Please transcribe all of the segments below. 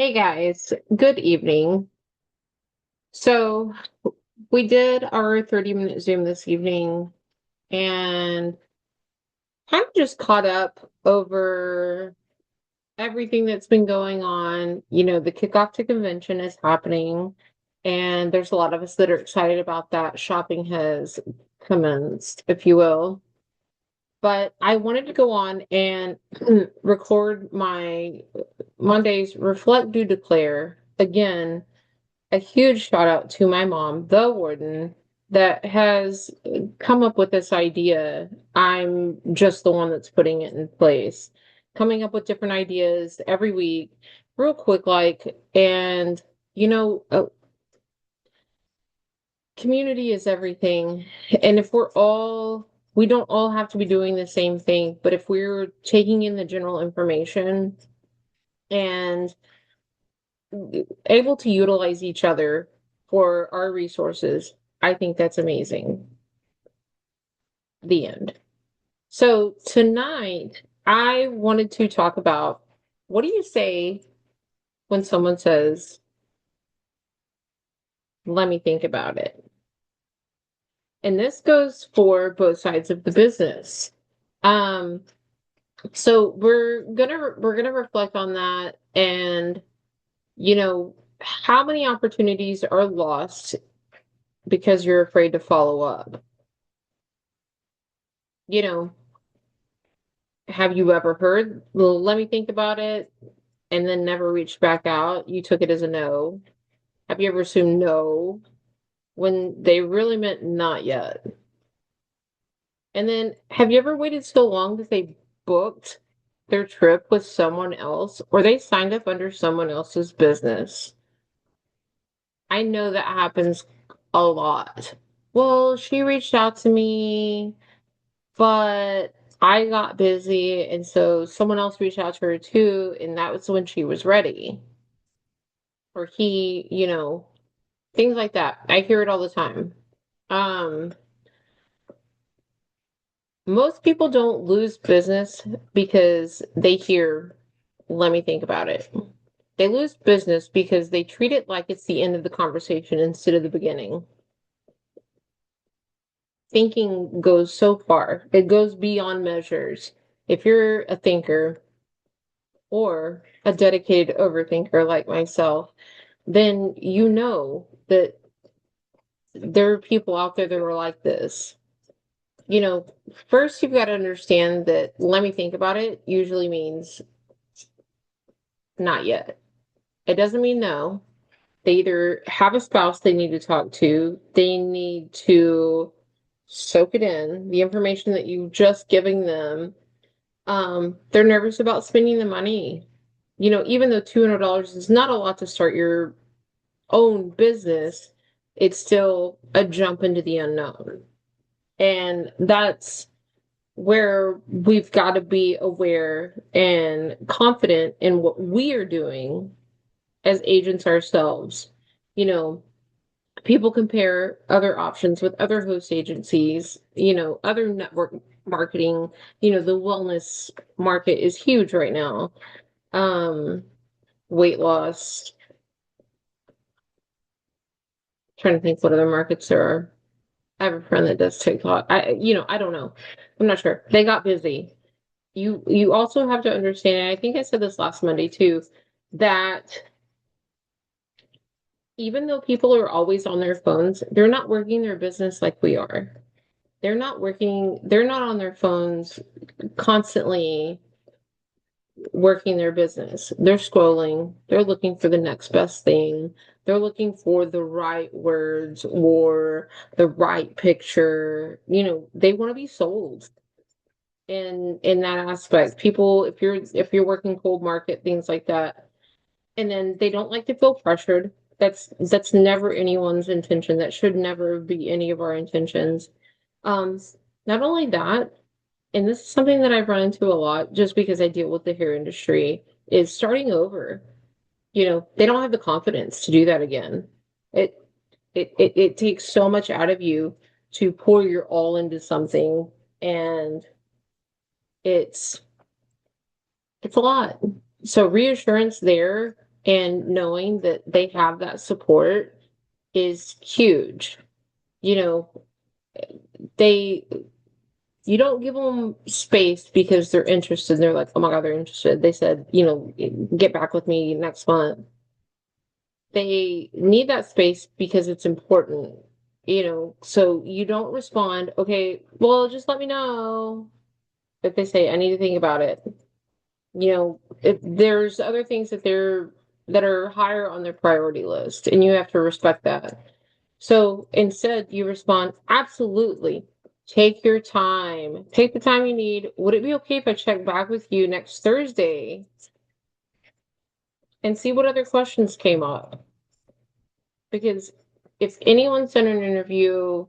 Hey guys, good evening. So we did our 30-minute Zoom this evening and kind of just caught up over everything that's been going on. The kickoff to convention is happening, and there's a lot of us that are excited about that. Shopping has commenced, if you will. But I wanted to go on and record my Monday's Reflect, Do, Declare again. A huge shout out to my mom, the warden, that has come up with this idea. I'm just the one that's putting it in place, coming up with different ideas every week, real quick, like, and you know, uh, community is everything. And if we don't all have to be doing the same thing, but if we're taking in the general information and able to utilize each other for our resources, I think that's amazing. The end. So tonight, I wanted to talk about what do you say when someone says, let me think about it? And this goes for both sides of the business. Um, so we're gonna reflect on that and how many opportunities are lost because you're afraid to follow up. You know, have you ever heard, well, let me think about it, and then never reached back out? You took it as a no. Have you ever assumed no when they really meant not yet? And then have you ever waited so long that they booked their trip with someone else or they signed up under someone else's business? I know that happens a lot. Well, she reached out to me, but I got busy, and so someone else reached out to her too, and that was when she was ready. Or he, things like that. I hear it all the time. Um, Most people don't lose business because they hear, let me think about it. They lose business because they treat it like it's the end of the conversation instead of the beginning. Thinking goes so far, it goes beyond measures. If you're a thinker or a dedicated overthinker like myself, then you know that there are people out there that are like this. You know, First you've got to understand that let me think about it usually means not yet. It doesn't mean no. They either have a spouse they need to talk to, they need to soak it in, the information that you've just giving them. They're nervous about spending the money. Even though $200 is not a lot to start your own business, it's still a jump into the unknown. And that's where we've got to be aware and confident in what we are doing as agents ourselves. You know, People compare other options with other host agencies, other network marketing. The wellness market is huge right now. Um, Weight loss, trying to think what other markets there are. I have a friend that does TikTok. I don't know. I'm not sure. They got busy. You also have to understand, and I think I said this last Monday too, that even though people are always on their phones, they're not working their business like we are. They're not on their phones constantly working their business. They're scrolling, they're looking for the next best thing. They're looking for the right words or the right picture. They want to be sold in that aspect. People, if you're working cold market, things like that, and then they don't like to feel pressured. That's never anyone's intention. That should never be any of our intentions. Um, Not only that, and this is something that I've run into a lot just because I deal with the hair industry, is starting over. They don't have the confidence to do that again. It it takes so much out of you to pour your all into something, and it's it's a lot. So reassurance there. and knowing that they have that support is huge. You know, they you don't give them space because they're interested. They're like, oh my God, they're interested. They said, get back with me next month. They need that space because it's important, so you don't respond, okay, well, just let me know. If they say, I need to think about it, if there's other things that are higher on their priority list, and you have to respect that. So instead, you respond, absolutely. Take your time. Take the time you need. Would it be okay if I check back with you next Thursday and see what other questions came up? Because if anyone's done an interview,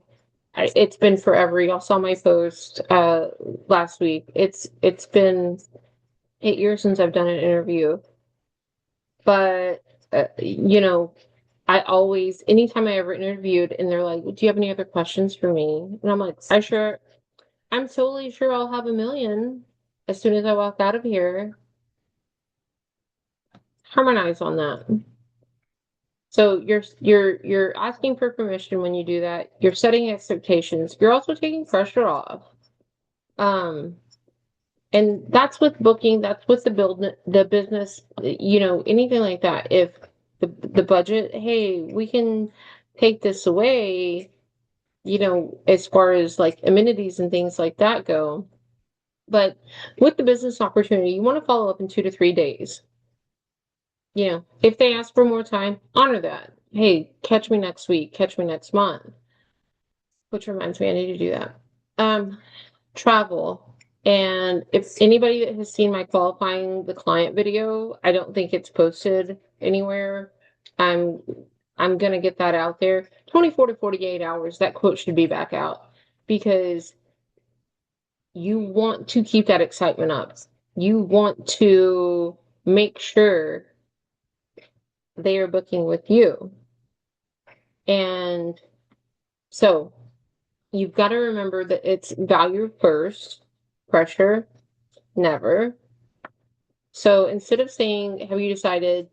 it's been forever. Y'all saw my post last week. It's been 8 years since I've done an interview, but I always, anytime I ever interviewed, and they're like, "Do you have any other questions for me?" And I'm like, I'm totally sure I'll have a million as soon as I walk out of here." Harmonize on that. So you're asking for permission when you do that. You're setting expectations. You're also taking pressure off. Um, and that's with booking. That's with the business. Anything like that. If the budget, hey, we can take this away. As far as like amenities and things like that go. But with the business opportunity, you want to follow up in 2 to 3 days. If they ask for more time, honor that. Hey, catch me next week, catch me next month, which reminds me, I need to do that. Um, Travel. And if anybody that has seen my qualifying the client video, I don't think it's posted anywhere. I'm I'm gonna get that out there. 24 to 48 hours, that quote should be back out because you want to keep that excitement up. You want to make sure they are booking with you. And so you've got to remember that it's value first, pressure never. So instead of saying, have you decided,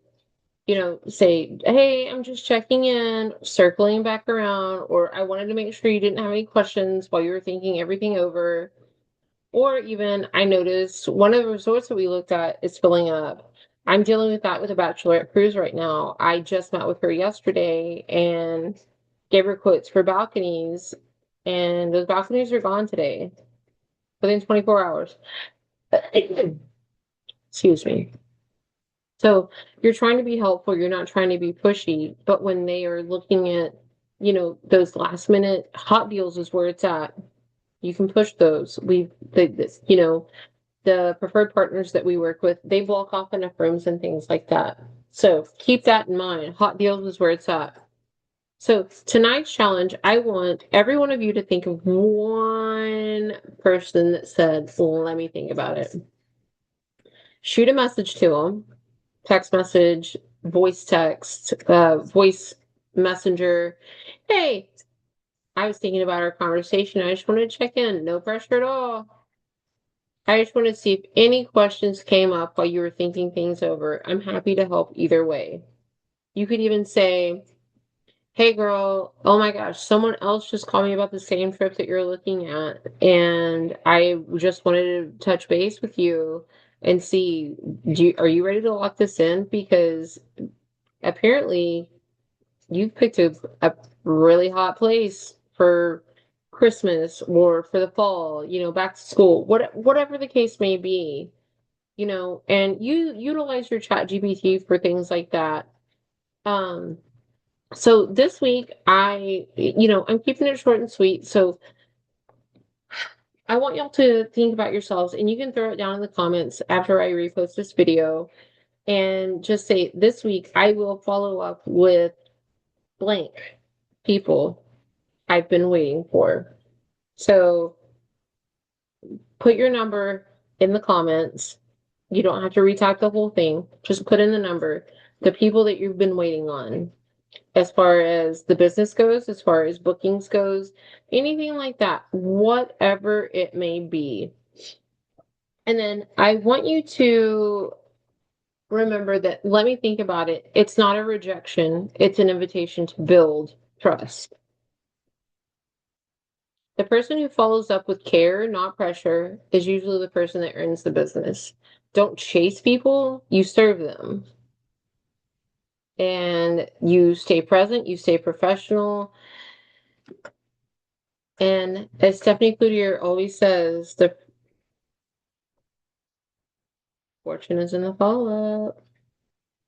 say, hey, I'm just checking in, circling back around, or I wanted to make sure you didn't have any questions while you were thinking everything over. Or even, I noticed one of the resorts that we looked at is filling up. I'm dealing with that with a bachelorette cruise right now. I just met with her yesterday and gave her quotes for balconies, and those balconies are gone today within 24 hours. Excuse me. So you're trying to be helpful, you're not trying to be pushy, but when they are looking at, those last minute hot deals is where it's at. You can push those. The preferred partners that we work with, they block off enough rooms and things like that. So keep that in mind. Hot deals is where it's at. So tonight's challenge, I want every one of you to think of one person that said, well, let me think about it. Shoot a message to them, text message, voice text, voice messenger. Hey, I was thinking about our conversation. I just wanted to check in. No pressure at all. I just wanted to see if any questions came up while you were thinking things over. I'm happy to help either way. You could even say, hey girl, oh my gosh, someone else just called me about the same trip that you're looking at. And I just wanted to touch base with you and see, are you ready to lock this in? Because apparently you've picked a really hot place for Christmas or for the fall, back to school, whatever the case may be, and you utilize your chat GPT for things like that. Um, so this week I'm keeping it short and sweet. So I want y'all to think about yourselves, and you can throw it down in the comments after I repost this video and just say, this week I will follow up with blank people I've been waiting for. So put your number in the comments. You don't have to retype the whole thing. Just put in the number, the people that you've been waiting on, as far as the business goes, as far as bookings goes, anything like that, whatever it may be. And then I want you to remember that, let me think about it. It's not a rejection, it's an invitation to build trust. The person who follows up with care, not pressure, is usually the person that earns the business. Don't chase people, you serve them. And you stay present, you stay professional. And as Stephanie Cloutier always says, the fortune is in the follow up.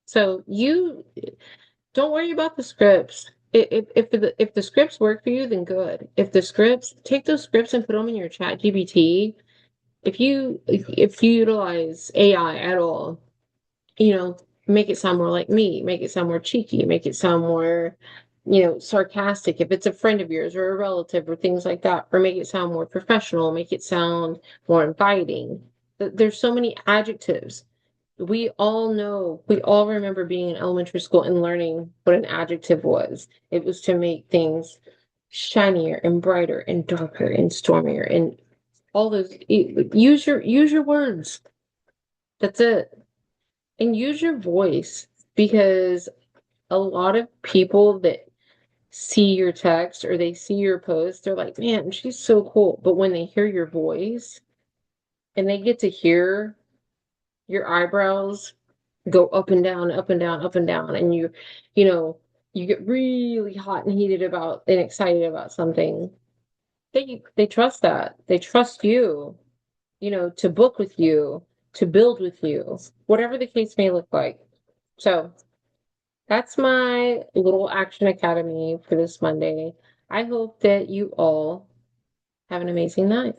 So you don't worry about the scripts. If the scripts work for you, then good. If the scripts, take those scripts and put them in your chat GPT. If you utilize AI at all, make it sound more like me, make it sound more cheeky, make it sound more, sarcastic if it's a friend of yours or a relative or things like that, or make it sound more professional, make it sound more inviting. There's so many adjectives. We all remember being in elementary school and learning what an adjective was. It was to make things shinier and brighter and darker and stormier and all those. Use your words. That's it. And use your voice, because a lot of people that see your text or they see your post, they're like, man, she's so cool. But when they hear your voice and they get to hear your eyebrows go up and down, up and down, up and down, and you know, you get really hot and heated about and excited about something, they trust that. They trust you, to book with you, to build with you, whatever the case may look like. So that's my little Action Academy for this Monday. I hope that you all have an amazing night.